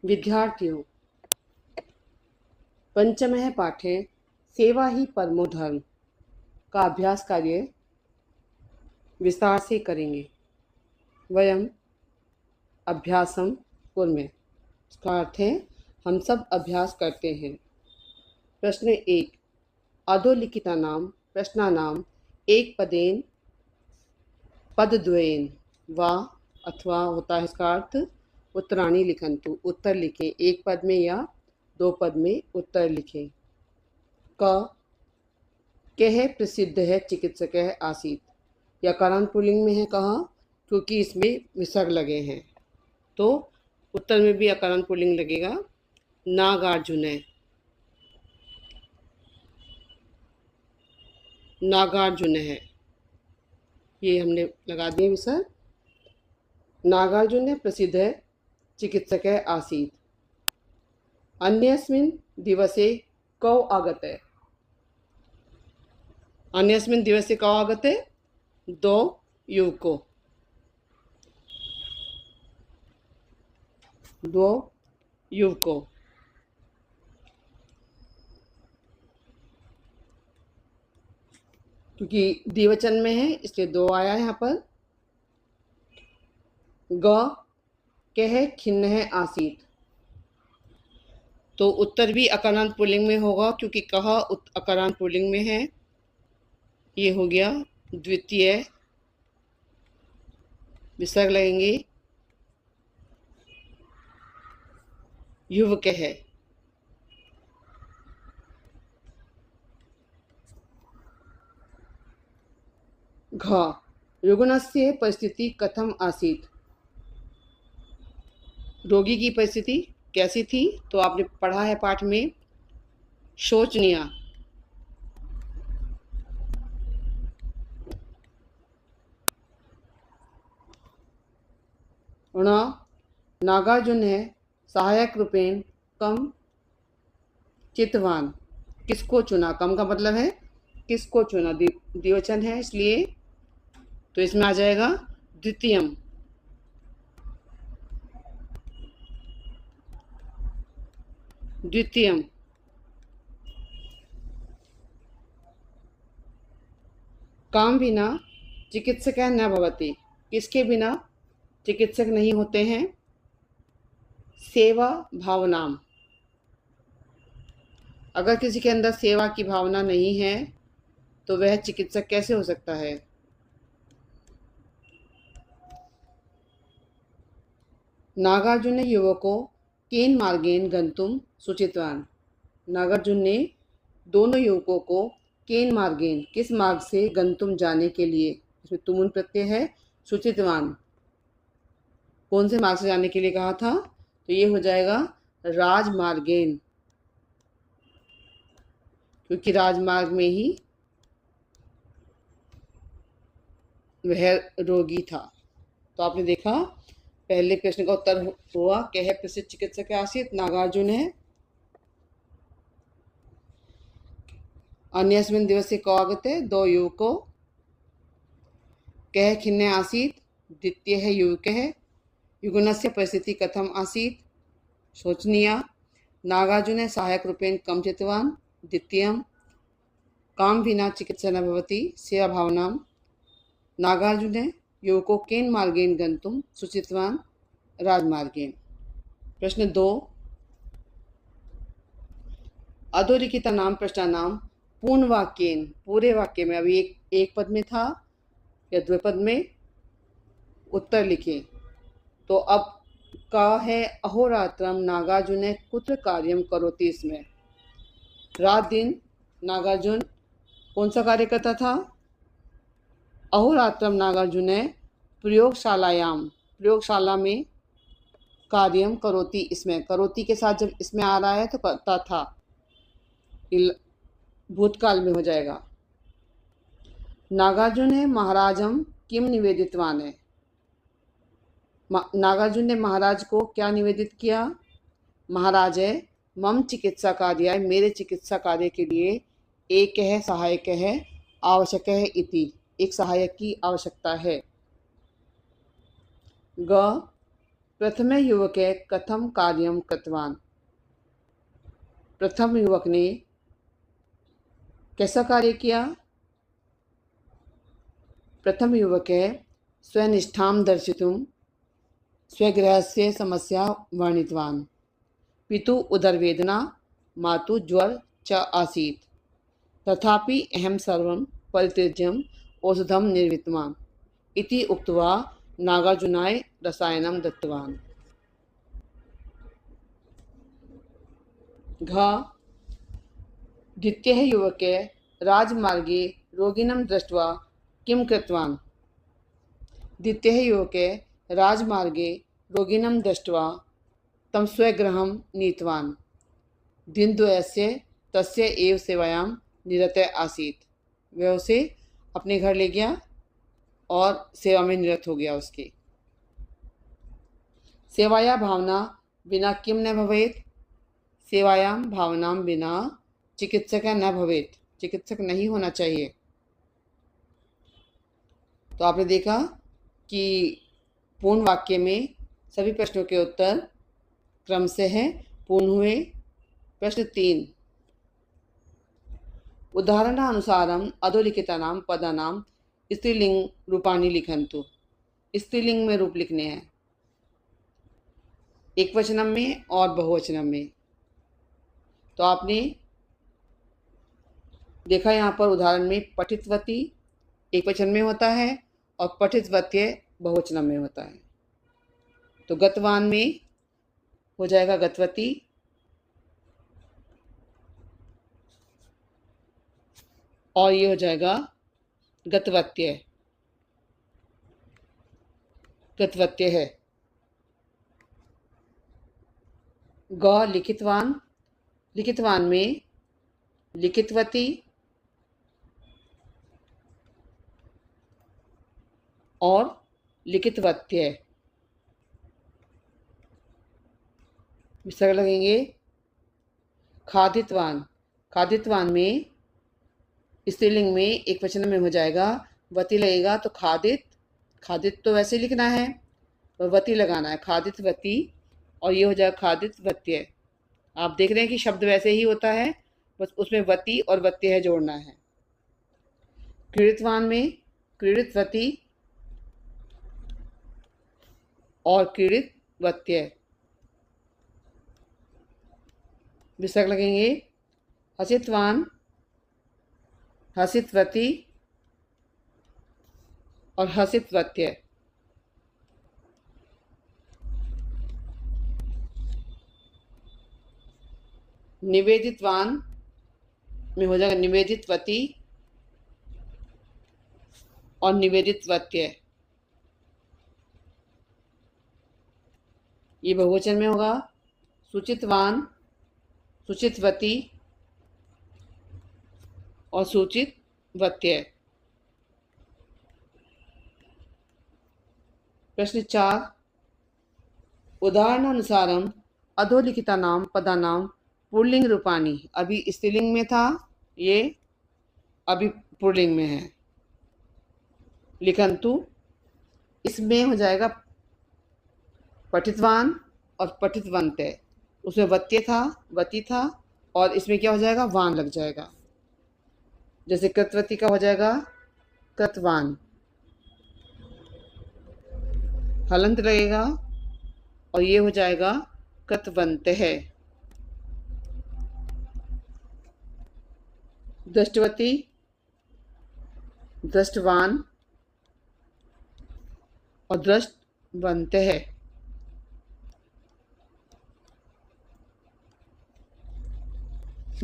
विद्यार्थियों, पंचमः पाठे सेवा ही परमो धर्म का अभ्यास कार्य विस्तार से करेंगे। वयम अभ्यासम कुर्मे, इसका अर्थ है हम सब अभ्यास करते हैं। प्रश्न 1, अधोलिखितानां प्रश्नानां एक पदेन पदद्वयेन वा अथवा होता है इसका अर्थ उत्तराणि लिखन्तु, उत्तर लिखें। एक पद में या दो पद में उत्तर लिखें। कह प्रसिद्ध है चिकित्सक आसीत, या कारण पुल्लिंग में है कहा क्योंकि इसमें विसर्ग लगे हैं, तो उत्तर में भी अकारण पुल्लिंग लगेगा। नागार्जुन है, नागार्जुन है, ये हमने लगा दिए विसर्ग। नागार्जुन प्रसिद्ध है चिकित्सक आसीत। अन्यस्मिन् दिवसे कौ आगते, अन्यस्मिन् दिवसे कौ आगते, दो युवकों, दो युवकों। क्योंकि द्विवचन में है इसलिए दो आया है यहाँ पर। कह खिन्न है आसीत, तो उत्तर भी अकारांत पुल्लिंग में होगा क्योंकि कह अकारांत पुल्लिंग में है। ये हो गया द्वितीय, विसर्ग लगेंगे। युवक है, घ रुग्णस्य परिस्थिति कथम आसीत, रोगी की परिस्थिति कैसी थी, तो आपने पढ़ा है पाठ में शोचनीय। नागार्जुन है सहायक रूपेण कम चितवान, किसको चुना, कम का मतलब है किसको चुना, द्विवचन है इसलिए, तो इसमें आ जाएगा द्वितीयम। द्वितीयम। काम बिना चिकित्सक न भवति, किसके बिना चिकित्सक नहीं होते हैं। सेवा भावनाम, अगर किसी के अंदर सेवा की भावना नहीं है तो वह चिकित्सक कैसे हो सकता है। नागार्जुन ने युवकों केन मार्गेन गंतुम सूचितवान, नागार्जुन ने दोनों युवकों को केन मार्गेन किस मार्ग से गंतुम जाने के लिए, इसमें तुमुन प्रत्यय है, सूचितवान कौन से मार्ग से जाने के लिए कहा था, तो ये हो जाएगा राजमार्गेन, क्योंकि राजमार्ग में ही वह रोगी था। तो आपने देखा पहले प्रश्न का उत्तर हुआ कह प्रसिद्ध चिकित्सक आसीत, नागार्जुन है। अन्यस्मिन् दिवसे कौ आगते, दो युवकों। कह खिन्न आसीत, द्वितीय है युवक है। युगनस्य परिस्थिति कथम आसीत, शोचनीय। नागार्जुन है सहायक रूपेण कम चितवान, द्वितीयम। काम विना चिकित्सा न भवति, सेवा भावनाम। नागार्जुन है युवकों केन मार्गेन गंतुम सूचितवान, राजमार्गेन। प्रश्न 2, अधोलिखितानां प्रश्नानां पूर्ण वाक्येन, पूरे वाक्य में, अभी एक पद में था या द्विपद में, उत्तर लिखें। तो अब का है अहोरात्रम नागार्जुन कुत्र कार्यम करोति, इसमें रात दिन नागार्जुन कौन सा कार्य करता था। अहोरात्रम नागार्जुन प्रयोगशालायाम, प्रयोगशाला में कार्यम करोति, इसमें करोति के साथ जब इसमें आ रहा है तो करता था, भूतकाल में हो जाएगा। नागार्जुन है महाराजम किम निवेदितवान है, नागार्जुन ने महाराज को क्या निवेदित किया। महाराज है मम चिकित्सा कार्य, मेरे चिकित्सा कार्य के लिए एक है सहायक है, आवश्यक है इति, एक सहायक की आवश्यकता है। ग प्रथमे युवके कथम कार्यम कृतवान। प्रथम युवक ने कैसा कार्य किया। प्रथम युवके स्वनिष्ठां दर्शितुं स्वगृहस्य समस्या वर्णितवान्। पितुः उदरवेदना, मातुः ज्वर च आसीत्, तथापि अहं सर्वं परित्यज्य औषधं निर्मितवान् इति उक्त्वा नागार्जुनाय रसायनं दत्तवान्। घ द्वितीयः युवके राजमार्गे रोगिणं दृष्ट्वा किं कृतवान्। द्वितीयः युवके राजमार्गे रोगिणं दृष्ट्वा तं स्वगृहं नीतवान्। दिनद्वयस्य तस्य एव सेवायां निरतः आसीत्। वह उसे अपने घर ले गया और सेवा में निरत हो गया उसकी। सेवाया भावना बिना किम न भवेत्। सेवायां भावनां बिना चिकित्सक न भवेत्। चिकित्सक नहीं होना चाहिए। तो आपने देखा कि पूर्ण वाक्य में सभी प्रश्नों के उत्तर क्रम से हैं। पूर्ण हुए। प्रश्न 3, उदाहरणानुसारम् अधोलिखितानां पदानां स्त्रीलिंग रूपाणि लिखन्तु। स्त्रीलिंग में रूप लिखने हैं, एकवचनम में और बहुवचनम में। तो आपने देखा यहाँ पर उदाहरण में पठितवती एकवचन में होता है और पठितवत्य बहुवचन में होता है। तो गतवान में हो जाएगा गतवती, और ये हो जाएगा गतवत्य। गतवत्य है। ग लिखितवान, लिखितवान में लिखितवती और लिखितवत्य विसर्ग लगेंगे। खादितवान, खादितवान में स्त्रीलिंग में एक वचन में हो जाएगा, वती लगेगा तो खादित। खादित तो वैसे लिखना है और वती लगाना है, खादित वती, और ये हो जाएगा खादित वत्य। आप देख रहे हैं कि शब्द वैसे ही होता है, बस उसमें वती और वत्य है जोड़ना है। क्रीड़ितवान में क्रीड़ितवती और क्रीड़ित वत्य विसर्ग लगेंगे। हसितवान, हसितवती और हसितवत्य। निवेदितवान में हो जाएगा निवेदितवती और निवेदितवत्य। ये बहुवचन में होगा। सूचितवान, सूचितवती और सूचितवत्य। प्रश्न 4, उदाहरणानुसारम अधोलिखितानां पदानां पुल्लिंग रूपाणि। अभी स्त्रीलिंग में था, ये अभी पुल्लिंग में है। लिखन्तु, इसमें हो जाएगा पठितवान और पठितवन्त। उसमें वत्य था, वती था, और इसमें क्या हो जाएगा, वान लग जाएगा। जैसे कृतवती का हो जाएगा कृतवान, हलंत लगेगा और ये हो जाएगा कृतवंत है। दृष्टवती, दृष्टवान और दृष्टवंत है।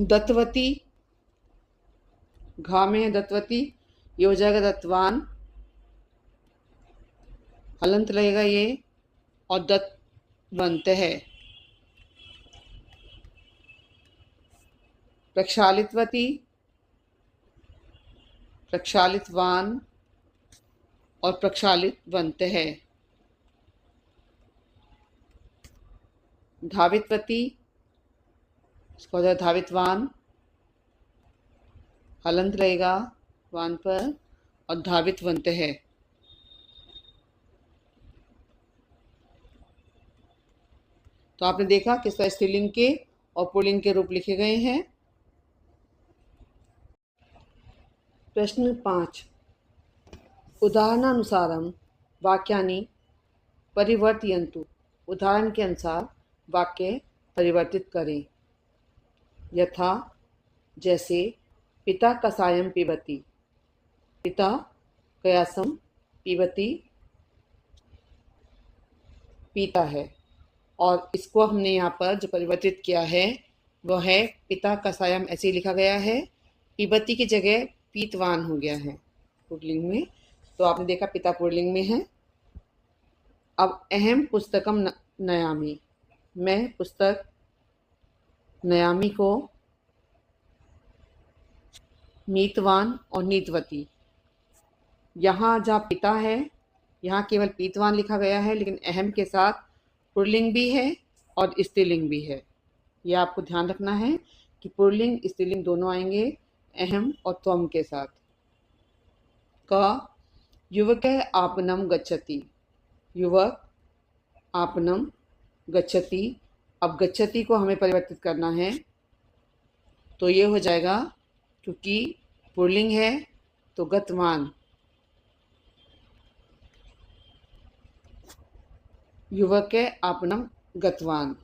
दत्तवती, घा में है दत्तवती, ये हो जाएगा दत्तवान, हलंत लगेगा ये, और दत्तवंत है। प्रक्षालितवती, प्रक्षालितवान और प्रक्षालितवंत है। धावितवती, इसको हो जाएगा धावितवान, हलंत रहेगा वान पर, और धावितवंत है। तो आपने देखा किस तरह स्त्रीलिंग के और पुल्लिंग के रूप लिखे गए हैं। प्रश्न 5, उदाहरणानुसारम वाक्यानि परिवर्तयन्तु। उदाहरण के अनुसार वाक्य परिवर्तित करें। यथा, जैसे, पिता कषायम पिबति। पिता कयासम पिबति पीता है। और इसको हमने यहाँ पर जो परिवर्तित किया है वह है पिता कषायम ऐसे ही लिखा गया है, पिबति की जगह पीतवान हो गया है पुल्लिंग में। तो आपने देखा पिता पुल्लिंग में है। अब अहम पुस्तकम नयामि। मैं पुस्तक नयामि को नीतवान और नीतवती। यहाँ जहाँ पिता है यहाँ केवल पीतवान लिखा गया है, लेकिन अहम के साथ पुल्लिंग भी है और स्त्रीलिंग भी है। यह आपको ध्यान रखना है कि पुल्लिंग स्त्रीलिंग दोनों आएंगे अहम और त्वम के साथ। क, युवक आपनम गच्छति। युवक आपनम गच्छति। अब गच्छति को हमें परिवर्तित करना है, तो ये हो जाएगा, क्योंकि पुल्लिंग है तो गतवान। युवक आपनम गतवान।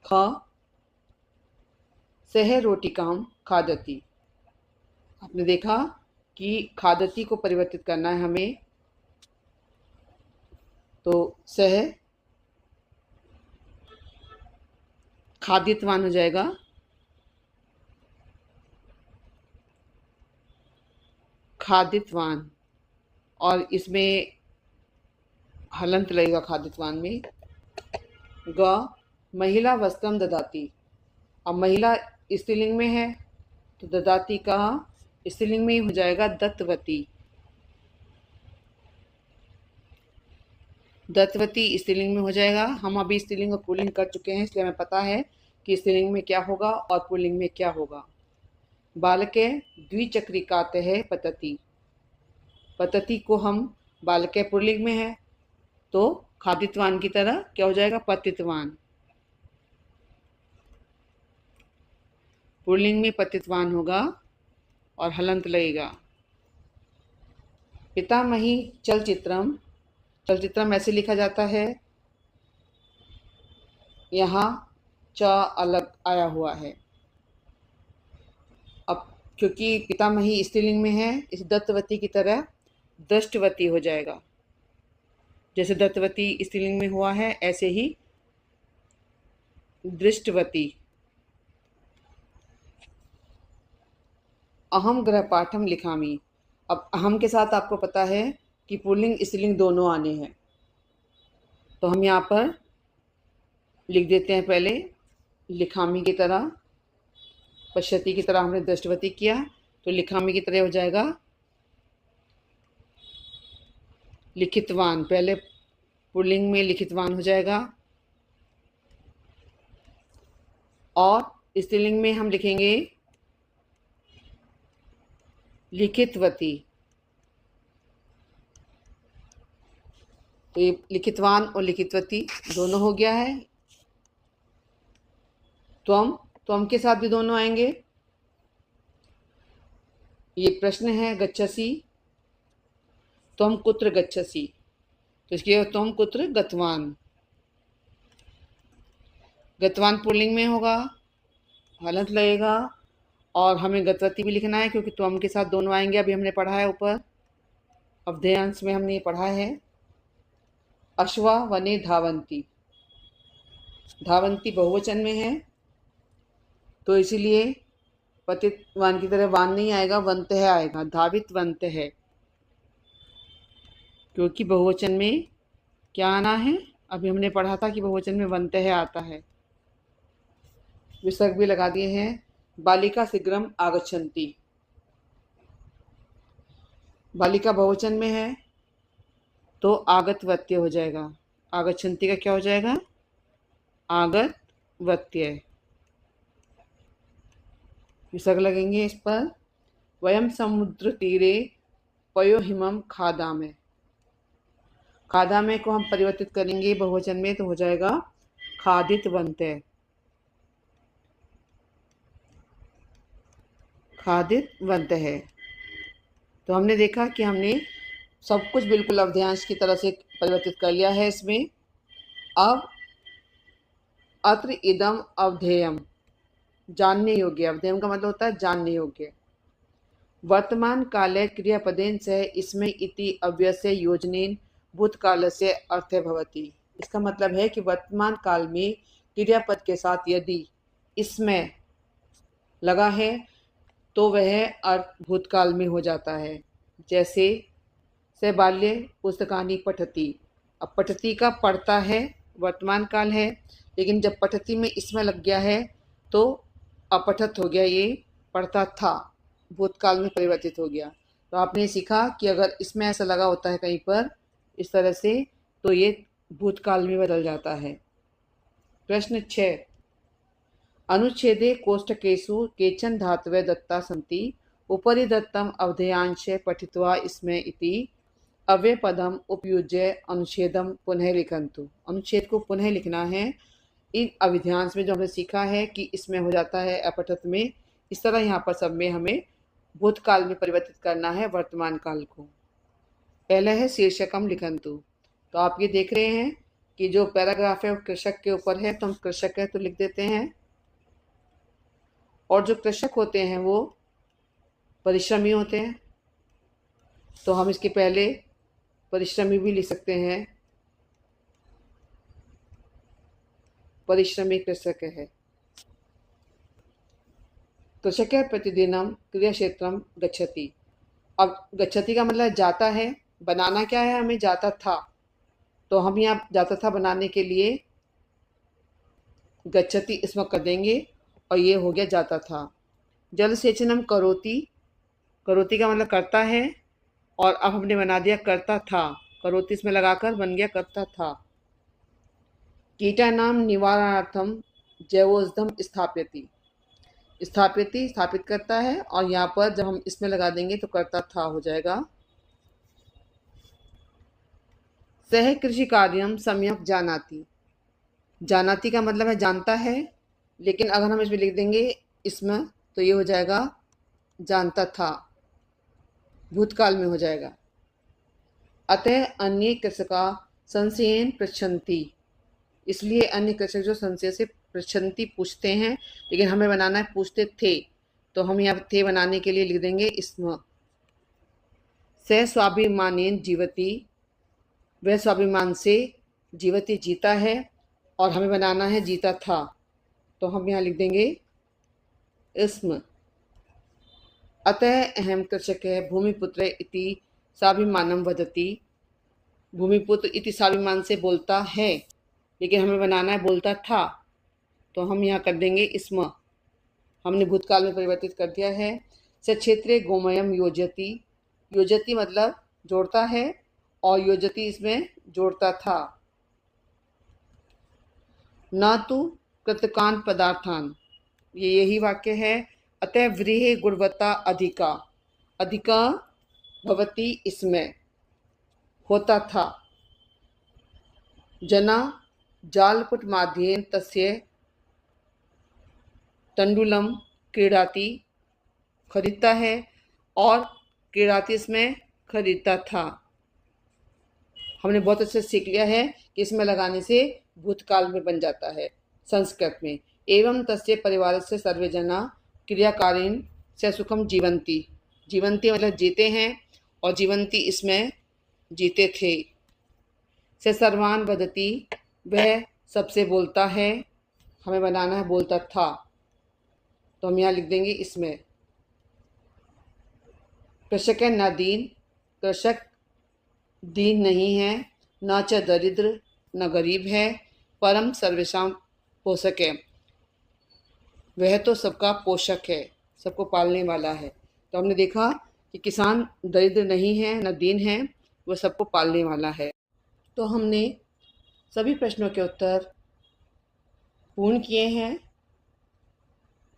ख, सह रोटिकाम खादति। आपने देखा कि खादति को परिवर्तित करना है हमें, तो सह खादितवान हो जाएगा। खादितवान, और इसमें हलंत लगेगा खादितवान में। ग, महिला वस्त्रम ददाती। अब महिला स्त्रीलिंग में है तो ददाती का स्त्रीलिंग में ही हो जाएगा दत्तवती। दत्तवती स्त्रीलिंग में हो जाएगा। हम अभी स्त्रीलिंग और पुल्लिंग कर चुके हैं, इसलिए हमें पता है कि स्त्रीलिंग में क्या होगा और पुल्लिंग में क्या होगा। बालके द्विचक्रिकातः पतति। पतति को हम बालके पुल्लिंग में है तो खादितवान की तरह क्या हो जाएगा, पतितवान। पुल्लिंग में पतितवान होगा और हलंत लगेगा। पितामही चलचित्रम। चलचित्रम ऐसे लिखा जाता है, यहाँ च अलग आया हुआ है। अब क्योंकि पितामही स्त्रीलिंग में है, इस दत्तवती की तरह दृष्टवती हो जाएगा। जैसे दत्तवती स्त्रीलिंग में हुआ है ऐसे ही दृष्टवती। अहम गृहपाठम लिखामी। अब अहम के साथ आपको पता है कि पुल्लिंग स्त्रीलिंग दोनों आने हैं, तो हम यहाँ पर लिख देते हैं पहले लिखामी की तरह। पश्यति की तरह हमने दृष्टवती किया, तो लिखामी की तरह हो जाएगा लिखितवान। पहले पुल्लिंग में लिखितवान हो जाएगा और स्त्रीलिंग में हम लिखेंगे लिखितवती। तो ये लिखितवान और लिखितवती दोनों हो गया है। त्वम के साथ भी दोनों आएंगे। ये प्रश्न है गच्छसि, त्वम कुत्र गच्छसि, तो इसके त्वम कुत्र गतवान। गतवान पुल्लिंग में होगा, हलंत लगेगा, और हमें गतवती भी लिखना है क्योंकि त्वम के साथ दोनों आएंगे। अभी हमने पढ़ा है ऊपर अवधेयांश में हमने ये पढ़ा है। अश्वा वने धावंती। धावंती बहुवचन में है तो इसीलिए पतितवान की तरह वान नहीं आएगा, वंतः आएगा। धावित वंतः, क्योंकि बहुवचन में क्या आना है, अभी हमने पढ़ा था कि बहुवचन में वंतः आता है। विसर्ग भी लगा दिए हैं। बालिका शीघ्रम आगच्छन्ति। बालिका बहुवचन में है तो आगतवत्य हो जाएगा। आगच्छन्ति का क्या हो जाएगा, आगतवत्य। विसर्ग लगेंगे इस पर। वयम समुद्र तीरे पयोहिमम खादामे। खादा में को हम परिवर्तित करेंगे बहुवचन में तो हो जाएगा खादितवन्तः। खादितवन्तः। तो हमने देखा कि हमने सब कुछ बिल्कुल अवधेयांश की तरह से परिवर्तित कर लिया है इसमें। अब अत्र इदम अवधेयम, जानने योग्य। अवधेयम का मतलब होता है जानने योग्य। वर्तमान काले क्रियापदेन सह इसमें इति अव्यस्य योजनेन भूतकालस्य अर्थे भवति। इसका मतलब है कि वर्तमान काल में क्रियापद के साथ यदि इसमें लगा है तो वह अर्थ भूतकाल में हो जाता है। जैसे स बाल्ये पुस्तकानि पठति। अब पठति का पढ़ता है वर्तमान काल है, लेकिन जब पठति में इसमें लग गया है तो अपठत हो गया, ये पढ़ता था, भूतकाल में परिवर्तित हो गया। तो आपने सीखा कि अगर इसमें ऐसा लगा होता है कहीं पर इस तरह से तो ये भूतकाल में बदल जाता है। प्रश्न 6, अनुच्छेदे कोष्ठकेषु केचन धातवः दत्ता सन्ति, उपरि दत्तम अवधेयांश पठित्वा इसमें इति अव्ययपदम उपयुज्य अनुच्छेदम पुनः लिखन्तु। अनुच्छेद को पुनः लिखना है। इन अवधेयांश में जो हमने सीखा है कि इसमें हो जाता है अपठत में, इस तरह यहाँ पर सब में हमें भूतकाल में परिवर्तित करना है वर्तमान काल को। पहला है शीर्षकम लिखन्तु। तो आप ये देख रहे हैं कि जो पैराग्राफ है वो कृषक के ऊपर है, तो हम कृषक है तो लिख देते हैं। और जो कृषक होते हैं वो परिश्रमी होते हैं, तो हम इसके पहले परिश्रमी भी लिख सकते हैं। परिश्रमी कृषक है। कृषक प्रतिदिनम क्रियाक्षेत्रम गच्छति। अब गच्छति का मतलब जाता है, बनाना क्या है हमें, जाता था। तो हम यहाँ जाता था बनाने के लिए गच्छति इसमें कर देंगे और ये हो गया जाता था। जल सेचनम करोति। करोति का मतलब करता है, और अब हमने बना दिया करता था, करोति इसमें लगाकर बन गया करता था। कीटानाम निवारणार्थम जैवोषधम स्थापयति। स्थापयति स्थापित करता है, और यहाँ पर जब हम इसमें लगा देंगे तो करता था हो जाएगा। सह कृषि कार्यम सम्यक जानाति। जानाति का मतलब है जानता है, लेकिन अगर हम इसमें लिख देंगे इसमें तो ये हो जाएगा जानता था, भूतकाल में हो जाएगा। अतः अन्य कृषका संशयेन पृच्छन्ति। इसलिए अन्य कृषक जो संशय से पृच्छन्ति पूछते हैं, लेकिन हमें बनाना है पूछते थे, तो हम यहाँ थे बनाने के लिए लिख देंगे इसमें। स स्वाभिमानेन जीवति। वह स्वाभिमान से जीवति जीता है, और हमें बनाना है जीता था, तो हम यहाँ लिख देंगे इसमें। अतः अहम कृषक है भूमिपुत्र इति स्वाभिमानम वदति। भूमिपुत्र इति स्वाभिमान से बोलता है, लेकिन हमें बनाना है बोलता था, तो हम यहाँ कर देंगे इसमें। हमने भूतकाल में परिवर्तित कर दिया है। स क्षेत्रे गोमयम योजति। योजति मतलब जोड़ता है, और योजति इसमें जोड़ता था। न तो कृतकान पदार्थान। ये यही वाक्य है। अतः व्रीहि गुणवत्ता अधिका। अधिका भवति इसमें होता था। जना जालपुट माध्येन तस्य तंडुलम क्रीडाति। खरीदता है, और क्रीडाति इसमें खरीदता था। हमने बहुत अच्छे से सीख लिया है कि इसमें लगाने से भूतकाल में बन जाता है संस्कृत में। एवं तस्य परिवारस्य सर्वे जना क्रियाकारीन से सुखम जीवंती। जीवंती मतलब जीते हैं, और जीवंती इसमें जीते थे। से सर्वान वदति। वह सबसे बोलता है, हमें बनाना है बोलता था, तो हम यहाँ लिख देंगे इसमें। कृषक है न दीन। कृषक दीन नहीं है। न च दरिद्र, न गरीब है। परम सर्वेशाम पोषक है। वह तो सबका पोषक है, सबको पालने वाला है। तो हमने देखा कि किसान दरिद्र नहीं है, न दीन है, वह सबको पालने वाला है। तो हमने सभी प्रश्नों के उत्तर पूर्ण किए हैं।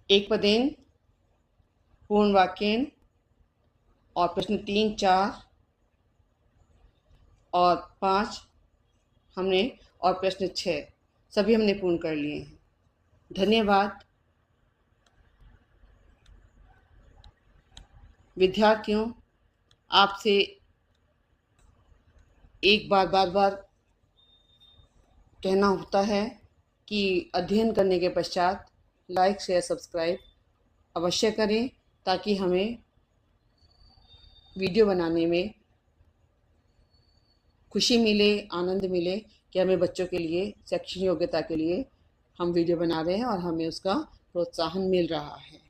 एक पदेन, पूर्ण वाक्यन, और प्रश्न 3, 4 और 5 हमने और प्रश्न 6 सभी हमने पूर्ण कर लिए हैं। धन्यवाद। विद्यार्थियों, आपसे एक बार बार कहना होता है कि अध्ययन करने के पश्चात लाइक शेयर सब्सक्राइब अवश्य करें, ताकि हमें वीडियो बनाने में खुशी मिले, आनंद मिले कि हमें बच्चों के लिए शैक्षणिक योग्यता के लिए हम वीडियो बना रहे हैं और हमें उसका प्रोत्साहन मिल रहा है।